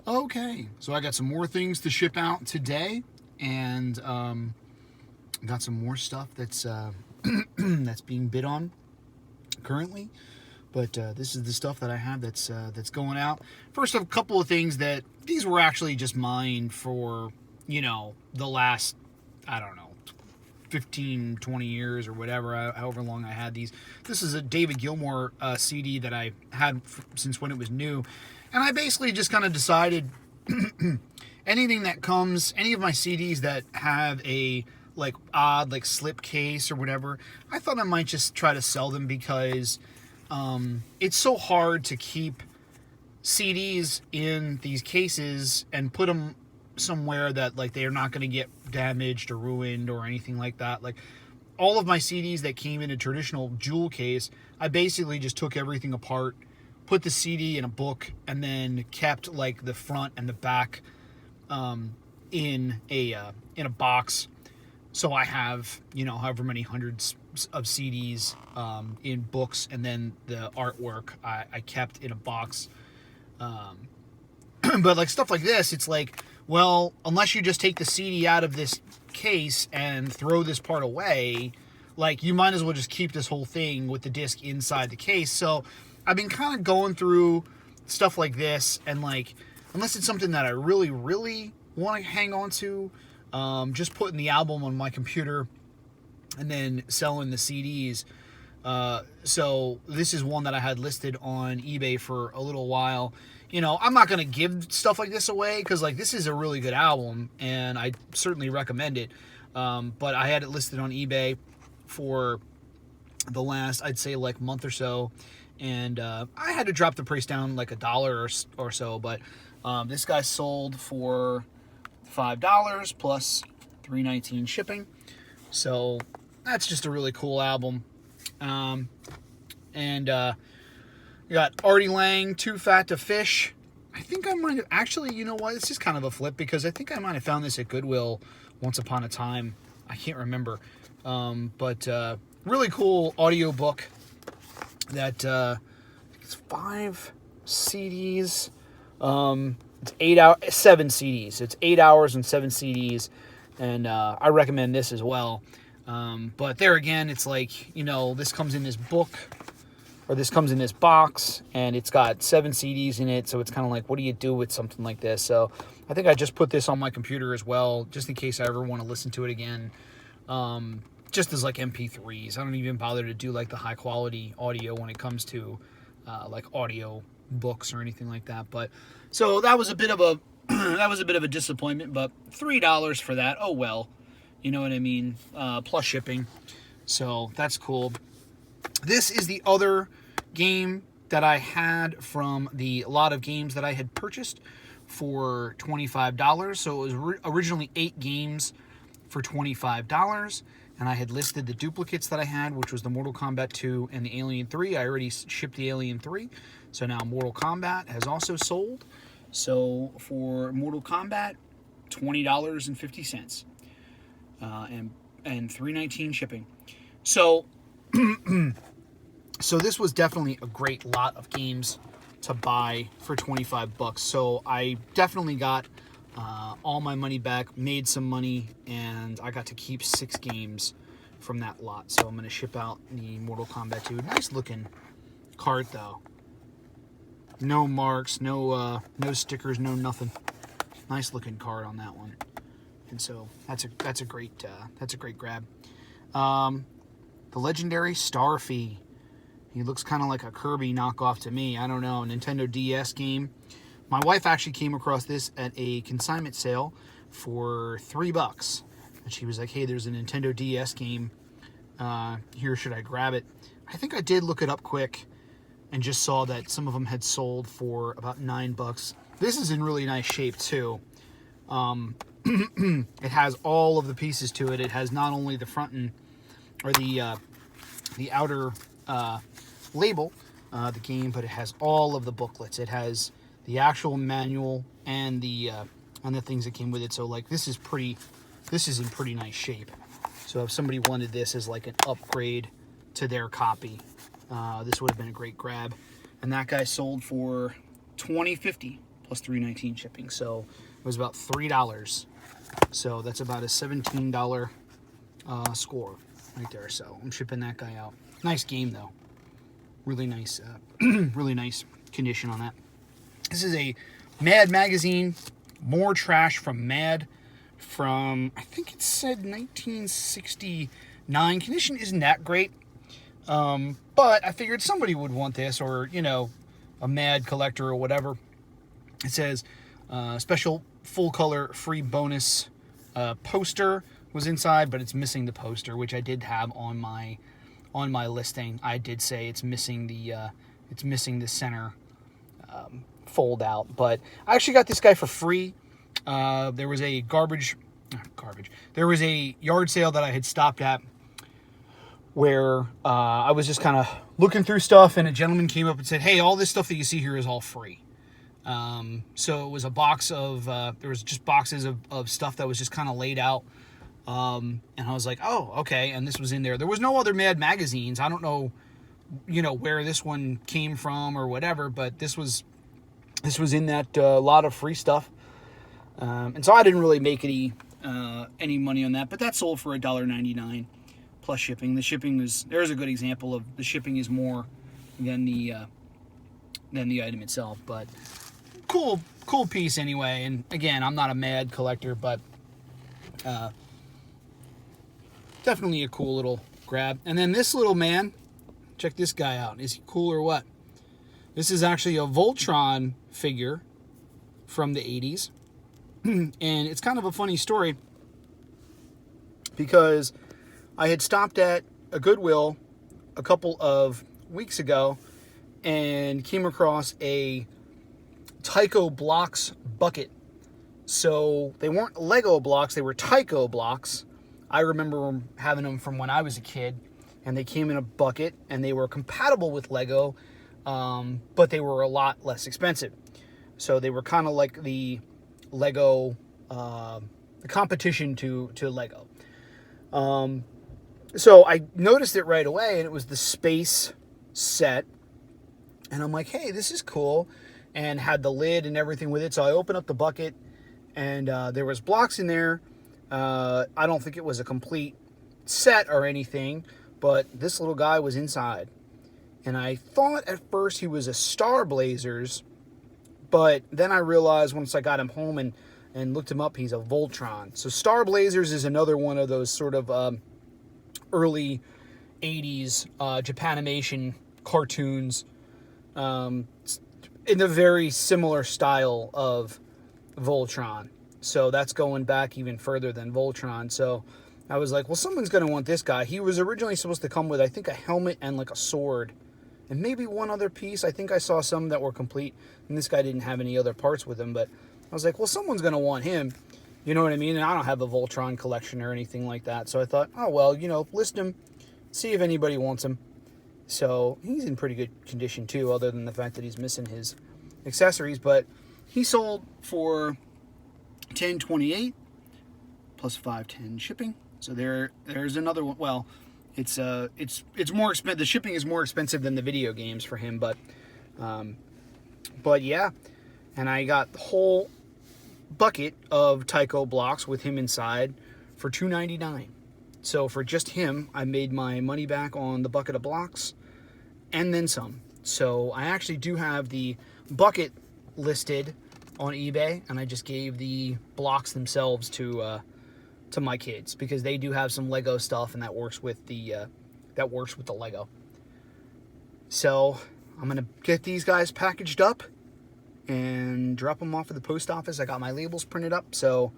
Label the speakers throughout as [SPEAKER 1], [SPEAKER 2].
[SPEAKER 1] Okay, so I got some more things to ship out today, and got some more stuff that's that's being bid on currently. But this is the stuff that I have that's going out. First, a couple of things that these were actually just mine for the last, I don't know, 15, 20 years or whatever, however long I had these. This is a David Gilmour CD that I had since when it was new. And I basically just kind of decided anything that comes, any of my CDs that have a like odd like slip case or whatever, I thought I might just try to sell them because it's so hard to keep CDs in these cases and put them somewhere that like they are not going to get damaged or ruined or anything like that. Like all of my CDs that came in a traditional jewel case, I basically just took everything apart, put the CD in a book, and then kept like the front and the back in a box. So I have however many hundreds of CDs in books, and then the artwork I kept in a box. But like stuff like this, it's like, well, unless you just take the CD out of this case and throw this part away, like you might as well just keep this whole thing with the disc inside the case. So I've been kind of going through stuff like this, and like unless it's something that I really, really want to hang on to, just putting the album on my computer and then selling the CDs. So this is one that I had listed on eBay for a little while. I'm not going to give stuff like this away because like this is a really good album and I certainly recommend it. But I had it listed on eBay for the last, I'd say like month or so. And I had to drop the price down like $1 or so. But this guy sold for $5 plus $3.19 shipping. So that's just a really cool album. And you got Artie Lang, Too Fat to Fish. I think I might have actually, you know what? It's just kind of a flip because I think I might have found this at Goodwill once upon a time. I can't remember. But really cool audio book that it's 5 CDs. It's 7 CDs. It's 8 hours and 7 CDs. And I recommend this as well. But there again, it's like, this comes in this book, or this comes in this box, and it's got 7 CDs in it, so it's kind of like, what do you do with something like this? So I think I just put this on my computer as well, just in case I ever want to listen to it again, just as like MP3s. I don't even bother to do like the high quality audio when it comes to like audio books or anything like that. But so that was a bit of a that was a bit of a disappointment, but $3 for that, oh well. You know what I mean? Plus shipping. So that's cool. This is the other game that I had from the lot of games that I had purchased for $25. So it was originally 8 games for $25. And I had listed the duplicates that I had, which was the Mortal Kombat 2 and the Alien 3. I already shipped the Alien 3. So now Mortal Kombat has also sold. So for Mortal Kombat, $20.50. And $3.19 shipping. So so this was definitely a great lot of games to buy for $25. So I definitely got all my money back, made some money, and I got to keep 6 games from that lot. So I'm going to ship out the Mortal Kombat 2. Nice looking card though. No marks, no stickers, no nothing. Nice looking card on that one. And so that's a great grab. The legendary Starfy. He looks kind of like a Kirby knockoff to me. I don't know. Nintendo DS game. My wife actually came across this at a consignment sale for $3. And she was like, hey, there's a Nintendo DS game. Here, should I grab it? I think I did look it up quick and just saw that some of them had sold for about $9. This is in really nice shape too. It has all of the pieces to it. It has not only the front and or the outer label, the game, but it has all of the booklets. It has the actual manual and the things that came with it. So like this is in pretty nice shape. So if somebody wanted this as like an upgrade to their copy, this would have been a great grab. And that guy sold for $20.50 plus $3.19 shipping. So it was about $3. So that's about a $17 score right there. So I'm shipping that guy out. Nice game though. Really nice, really nice condition on that. This is a Mad magazine. More trash from Mad from, I think it said 1969. Condition isn't that great. But I figured somebody would want this, or, you know, a Mad collector or whatever. It says special full color free bonus poster was inside, but it's missing the poster, which I did have on my listing. I did say it's missing the center fold out, but I actually got this guy for free. There was a there was a yard sale that I had stopped at where I was just kind of looking through stuff, and a gentleman came up and said, hey, all this stuff that you see here is all free. So it was a box of, there was just boxes of stuff that was just kind of laid out. And I was like, oh, okay. And this was in there. There was no other Mad magazines. I don't know, you know, where this one came from or whatever, but this was in that lot of free stuff. And so I didn't really make any money on that, but that sold for $1.99 plus shipping. The shipping there's a good example of the shipping is more than the item itself, but cool piece anyway. And again, I'm not a Mad collector, but definitely a cool little grab. And then this little man, check this guy out. Is he cool or what? This is actually a Voltron figure from the 80s. And it's kind of a funny story because I had stopped at a Goodwill a couple of weeks ago and came across a Tyco blocks bucket. So they weren't Lego blocks, they were Tyco blocks. I remember having them from when I was a kid, and they came in a bucket, and they were compatible with Lego, but they were a lot less expensive. So they were kind of like the Lego, the competition to Lego. So I noticed it right away, and it was the space set. And I'm like, hey, this is cool. And had the lid and everything with it. So I opened up the bucket, and there was blocks in there. I don't think it was a complete set or anything, but this little guy was inside. And I thought at first he was a Star Blazers, but then I realized once I got him home and looked him up, he's a Voltron. So Star Blazers is another one of those sort of early 80s Japanimation cartoons in a very similar style of Voltron. So that's going back even further than Voltron. So I was like, well, someone's going to want this guy. He was originally supposed to come with, I think, a helmet and like a sword and maybe one other piece. I think I saw some that were complete, and this guy didn't have any other parts with him. But I was like, well, someone's going to want him. You know what I mean? And I don't have a Voltron collection or anything like that. So I thought, oh, well, you know, list him, see if anybody wants him. So he's in pretty good condition, too, other than the fact that he's missing his accessories. But he sold for $10.28 plus $5.10 shipping. So there's another one. Well, it's more expensive. The shipping is more expensive than the video games for him, but yeah. And I got the whole bucket of Tyco blocks with him inside for $2.99. So for just him, I made my money back on the bucket of blocks and then some. So I actually do have the bucket listed on eBay, and I just gave the blocks themselves to my kids because they do have some Lego stuff, and that works with the Lego. So I'm gonna get these guys packaged up and drop them off at the post office. I got my labels printed up, so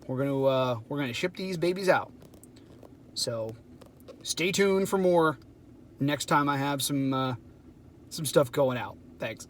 [SPEAKER 1] we're gonna ship these babies out. So stay tuned for more next time I have some stuff going out. Thanks.